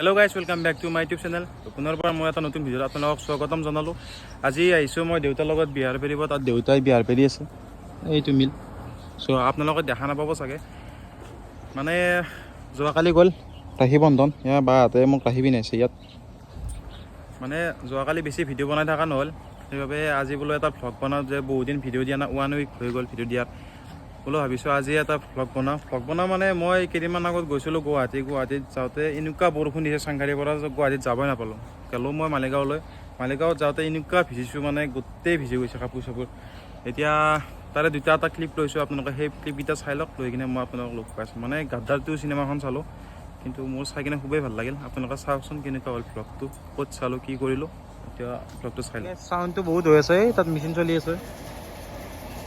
Hello' guys welcome back to my YouTube channel. পুনৰ পৰা মই এটা নতুন ভিডিঅ'ত আপোনালোকক স্বাগতম জনালোঁ। আজি আহিছোঁ মই দেউতাৰ লগত বিহাৰ পেৰিব। তাত দেউতাই বিহাৰ পেৰি আছে, এইটো মিল। চ' আপোনালোকে দেখা নাপাব চাগে। মানে যোৱাকালি গ'ল ৰাখি বন্ধন, ইয়াৰ বাহঁতে মোক ৰাখি পিন্ধাইছে ইয়াত। মানে যোৱাকালি বেছি ভিডিঅ' বনাই থকা নহ'ল, সেইবাবে আজি বোলো এটা ভ্লগ বনাওঁ। যে বহুদিন ভিডিঅ' দিয়া নাই, 1 উইক হৈ গ'ল ভিডিঅ' দিয়াত। বোলো ভাবিছোঁ আজি এটা ভ্লগ বনাওঁ মানে মই কেইদিনমান আগত গৈছিলোঁ গুৱাহাটীত যাওঁতে এনেকুৱা বৰষুণ দিছে চাংঘাৰীৰ পৰা, গুৱাহাটীত যাবই নাপালোঁ। গ'লোঁ মই মালিগাঁৱত যাওঁতে এনেকুৱা ভিজিছোঁ, মানে গোটেই ভিজি গৈছে কাপোৰ চাপোৰ। এতিয়া তাৰে এটা ক্লিপ লৈছোঁ, আপোনালোকে সেই ক্লিপকেইটা চাই লওক, লৈ কিনে মই আপোনালোকক লগ পাইছোঁ। মানে গাদ্দাৰ 2 চিনেমাখন চালোঁ, কিন্তু মোৰ চাই কিনে খুবেই ভাল লাগিল। আপোনালোকে চাওকচোন কেনেকুৱা হ'ল ভ্লগটো, ক'ত চালোঁ, কি কৰিলোঁ। এতিয়া ভ্লগটো চাই লওক। চাউণ্ডটো বহুত হৈ আছে, তাত মেচিন চলি আছে।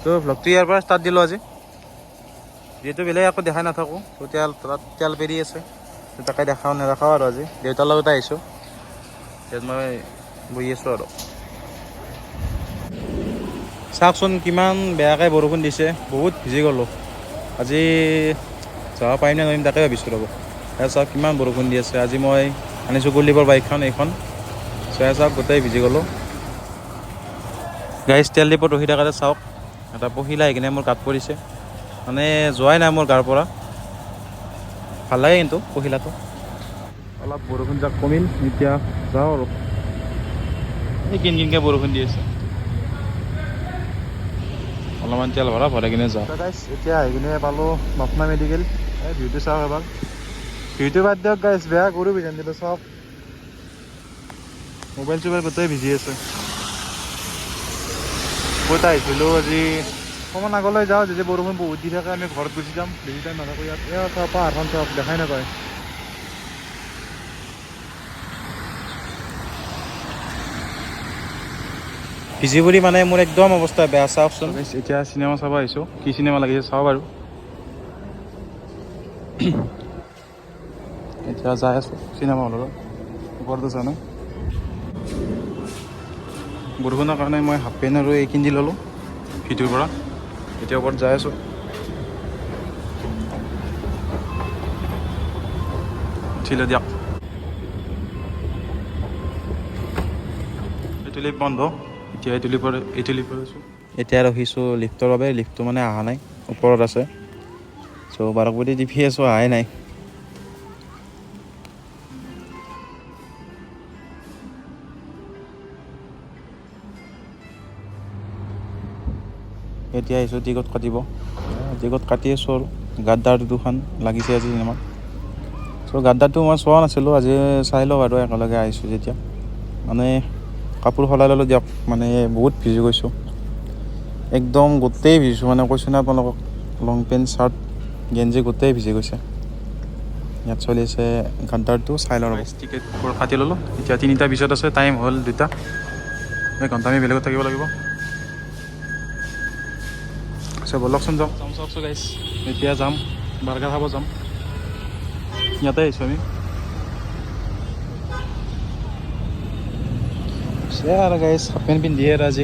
ত' ভ্লগটো ইয়াৰ পৰা ষ্টাৰ্ট দিলোঁ আজি। যিহেতু বেলেগ একো দেখাই নাথাকোঁ, তাত তেল পেৰি আছে, তাকে নেদেখাওঁ আৰু আজি দেউতাৰ লগতে আহিছোঁ। ইয়াত মই বহি আছোঁ আৰু চাওকচোন কিমান বেয়াকৈ বৰষুণ দিছে, বহুত ভিজি গ'লোঁ। আজি যাব পাৰিম নে নোৱাৰিম তাকে ভাবিছোঁ ৰ'ব। চাওক কিমান বৰষুণ দি আছে। আজি মই আনিছোঁ কুলদীপৰ বাইকখন, এইখন চাওক গোটেই ভিজি গ'লোঁ। গাড়ী তেল ডিপত ৰখি থাকাতে চাওক এটা পহিলা আহি কিনে মোৰ গাত পৰিছে। মানে যোৱাই নাই মোৰ গাৰ পৰা, ভাল লাগে কিন্তু পহিলাটো। অলপ বৰষুণ যাক কমিল, এতিয়া যাওঁ আৰু। এই কিনকিনকৈ বৰষুণ দি আছে, অলপমান তেল ভৰাই কিনে যাওঁ। এতিয়া আহি কিনে পালোঁ নকমা মেডিকেল। এই ভিউটো চাওক এবাৰ, ভিউটো বাদ দিয়ক গাইছ, বেয়া গৰু বিজান দিলোঁ। চাওক মোবাইল চোবাইল গোটেই ভিজি আছে। ক'ত আহিছিলোঁ আজি অকণমান আগলৈ যাওঁ, যদি বৰষুণ বহুত দি থাকে আমি ঘৰত গুচি যাম, বেছি টাইম নাথাকোঁ ইয়াত। চাওক পাহাৰখন চাওক, দেখাই নাপায়। ভিজি পৰি মানে মোৰ একদম অৱস্থা বেয়া। চাওকচোন এতিয়া চিনেমা চাব আহিছোঁ, কি চিনেমা লাগিছে চাওঁ বাৰু। এতিয়া যাই আছোঁ চিনেমা হলত, ওপৰত আছে ন। বৰষুণৰ কাৰণে মই হাফ পেণ্ট আৰু এই কিনি ল'লোঁ ভিটোৰ পৰা। এতিয়া ওপৰত যাই আছোঁ। উঠিলে দিয়ক। এইটো লিফ্ট বন্ধ, এতিয়া এইটো লিফ্টত আছোঁ। এতিয়া ৰখিছোঁ লিফ্টৰ বাবে। লিফ্টটো মানে অহা নাই, ওপৰত আছে। চ' বাৰকপতি টিপি আছোঁ, অহাই নাই। এতিয়া আহিছোঁ টিকট কাটিব, টিকট কাটি আছোঁ আৰু। গাদ্দাৰ 2খন লাগিছে আজি চিনেমাত। চ' গাদ্দাৰটো মই চোৱা নাছিলোঁ, আজি চাই লওঁ আৰু একেলগে আহিছোঁ যেতিয়া। মানে কাপোৰ সলাই ল'লোঁ দিয়ক, মানে বহুত ভিজি গৈছোঁ একদম, গোটেই ভিজিছোঁ। মানে কৈছোঁ না আপোনালোকক, লং পেণ্ট চাৰ্ট গেঞ্জি গোটেই ভিজি গৈছে। ইয়াত চলি আছে গাদ্দাৰ 2, চাই লওঁ। টিকেটবোৰ কাটি ল'লোঁ, এতিয়া 3টা 20 আছে, টাইম হ'ল 2টা। এঘণ্টা আমি বেলেগত থাকিব লাগিব। ব'লকচোন যাওঁ চাওকচোন গাইছ। এতিয়া যাম বাৰ্গাৰ খাব যাম, ইয়াতে আহিছোঁ আমি। আৰু গাইছ হাফ পেণ্ট পিন্ধি আৰু আজি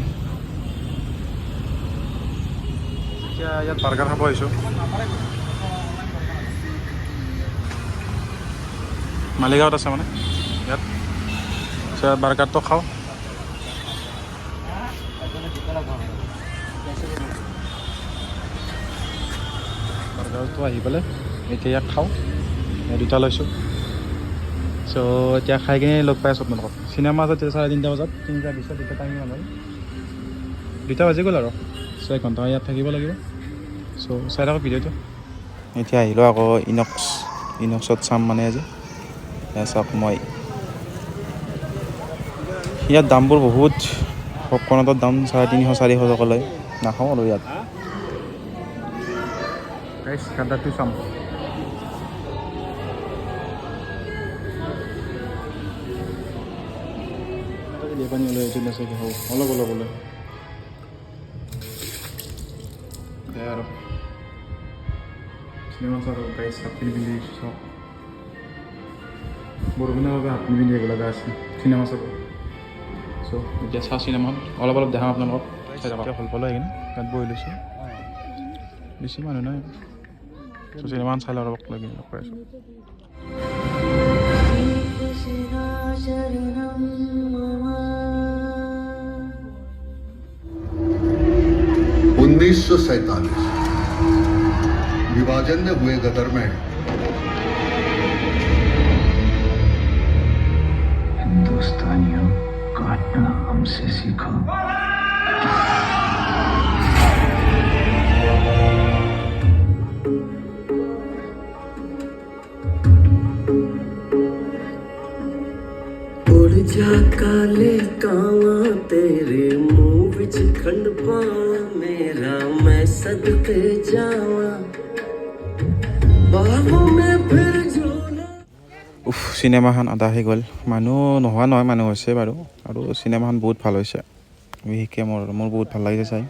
এতিয়া ইয়াত বাৰ্গাৰ খাব আহিছোঁ। মালিগাঁৱত আছে মানে ইয়াত। বাৰ্গাৰটো খাওঁ। বাৰ্গাৰটো আহি পেলাই এতিয়া ইয়াত খাওঁ। 2টা লৈছোঁ। চ' এতিয়া খাই কিনে লগ পাই আছোঁ আপোনালোকক। চিনেমা আছে 3:30 বজাত, 3টা 20 2টা টাইম হ'ল, 2টা বাজি গ'ল আৰু। চ' 1 ঘণ্টা ইয়াত থাকিব লাগিব। চ' চাই থাকক ভিডিঅ'টো। এতিয়া আহিলোঁ আকৌ ইনক্সত চাম মানে আজি। চাওক মই ইয়াত দামবোৰ বহুত, পপকৰ্নৰ দাম 350 400 টকা লয়। নাখাওঁ আৰু ইয়াত। গাদ্দাৰটো চাম। পানী অলপ আৰু চিনেমা চাওঁ গাইছ। হাফ পেণ্ট পিন্ধি চাওক, বৰষুণৰ বাবে হাফ পেণ্ট পিন্ধি আহিব লগা আছে চিনেমা চাব। চ' এতিয়া চাওঁ চিনেমাখন, অলপ দেখাম আপোনালোকক। এতিয়া ভাল পালোঁ সেইখিনি, তাত বহি লৈছোঁ, বেছি মানুহ নাই। চ' চিনেমাখন চাই লওঁ, লগ লাগি লগ পাই আছোঁ। 1947 विभाजन में हुए गदर में हिंदुस्तानियों काटना हमसे सीखो। उड़ जा काले कावा तेरे मुंह विच खंड पावा मेरा मैं सदके जावा बाहों में फिर झूला। উফ চিনেমাখন আধা হৈ গ'ল মানুহ নোহোৱা নহয় মানুহ হৈছে বাৰু আৰু চিনেমাখন বহুত ভাল হৈছে বিশেষকৈ মোৰ বহুত ভাল লাগিছে চাই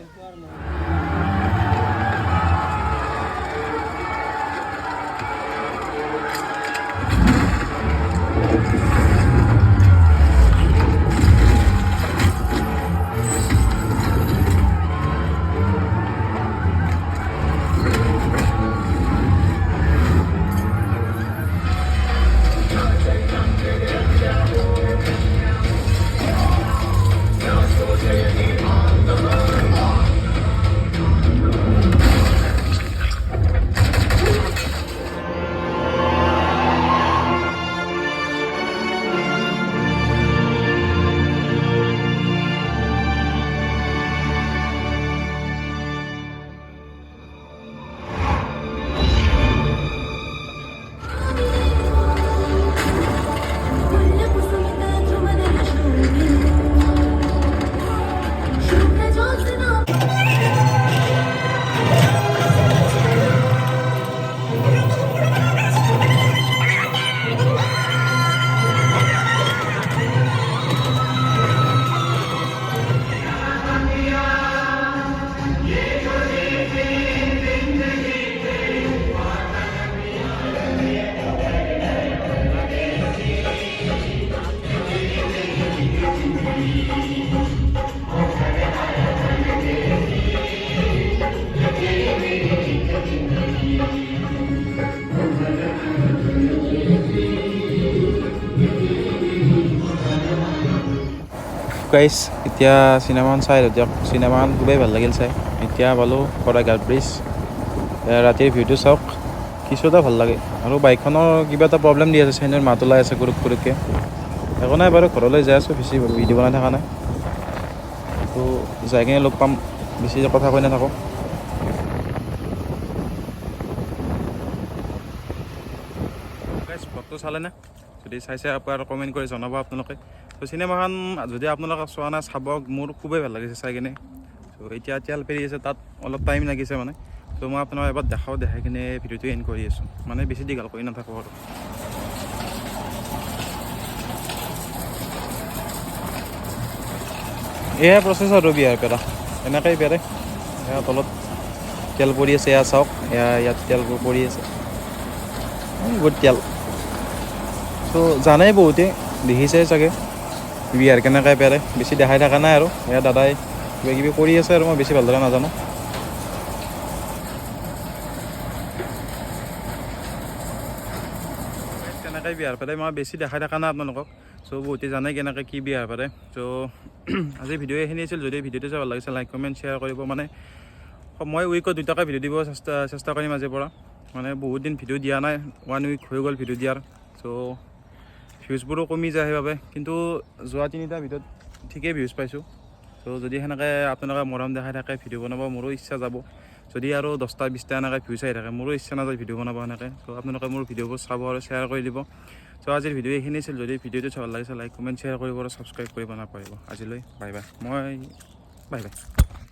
গাইছ এতিয়া চিনেমাখন চাই দিয়ক চিনেমাখন খুবেই ভাল লাগিল চাই এতিয়া পালোঁ শৰাইঘাট ব্ৰিজ ৰাতিৰ ভিউটো চাওক কিছু এটা ভাল লাগে আৰু বাইকখনৰ কিবা এটা প্ৰব্লেম দি আছে চাইনৰ মাত ওলাই আছে কুৰুক কুৰুককৈ একো নাই বাৰু ঘৰলৈ যাই আছোঁ বেছি ভিডিঅ' বনাই থকা নাই তো যাই কিনে লগ পাম বেছি কথা কৈ নাথাকোঁ গাইছ ব্লগটো চালেনে যদি চাইছে আৰু কমেণ্ট কৰি জনাব আপোনালোকে তো চিনেমাখন যদি আপোনালোকে চোৱা নাই চাব মোৰ খুবেই ভাল লাগিছে চাই কিনে তো এতিয়া তেল পেৰি আছে তাত অলপ টাইম লাগিছে মানে তো মই আপোনাক এবাৰ দেখাই কিনে ভিডিঅ'টো এণ্ড কৰি আছোঁ মানে বেছি দীঘল কৰি নাথাকোঁ আৰু এয়া প্ৰচেছ আৰু বিয়াৰ পেৰা এনেকৈ পেৰে এয়া তলত তেল পৰি আছে এয়া চাওক ইয়াত তেলবোৰ পৰি আছে বহুত তেল তো জানেই বহুতে দেখিছে চাগে বিয়াৰ কেনেকৈ পেৰে বেছি দেখাই থকা নাই আৰু এয়া দাদাই কিবা কিবি কৰি আছে আৰু মই বেছি ভালদৰে নাজানো কেনেকৈ বিয়াৰ পাৰে মই বেছি দেখাই থকা নাই আপোনালোকক চ' বহুতে জানে কেনেকৈ কি বিয়াৰ পাৰে চ' আজি ভিডিঅ' এইখিনি আছিল যদি ভিডিঅ'টো চাই ভাল লাগিছে লাইক কমেণ্ট শ্বেয়াৰ কৰিব মানে মই উইকত 2টাকৈ ভিডিঅ' দিব চেষ্টা কৰিম আজিৰ পৰা মানে বহুত দিন ভিডিঅ' দিয়া নাই 1 উইক হৈ গ'ল ভিডিঅ' দিয়াৰ চ' ভিউজবোৰো কমি যায় সেইবাবে কিন্তু যোৱা 3টা ভিডিঅ'ত ঠিকেই ভিউজ পাইছোঁ চ' যদি সেনেকৈ আপোনালোকে মৰম দেখাই থাকে ভিডিঅ' বনাব মোৰো ইচ্ছা যাব যদি আৰু 10টা 20টা এনেকৈ ভিউজ আহি থাকে মোৰো ইচ্ছা নাযায় ভিডিঅ' বনাব সেনেকৈ চ' আপোনালোকে মোৰ ভিডিঅ'বোৰ চাব আৰু শ্বেয়াৰ কৰি দিব চ' আজিৰ ভিডিঅ' এইখিনি আছিল যদি ভিডিঅ'টো চাব লাগিছে লাইক কমেণ্ট শ্বেয়াৰ কৰিব আৰু ছাবস্ক্ৰাইব কৰিব নাপাহৰিব আজিলৈ বাই বাই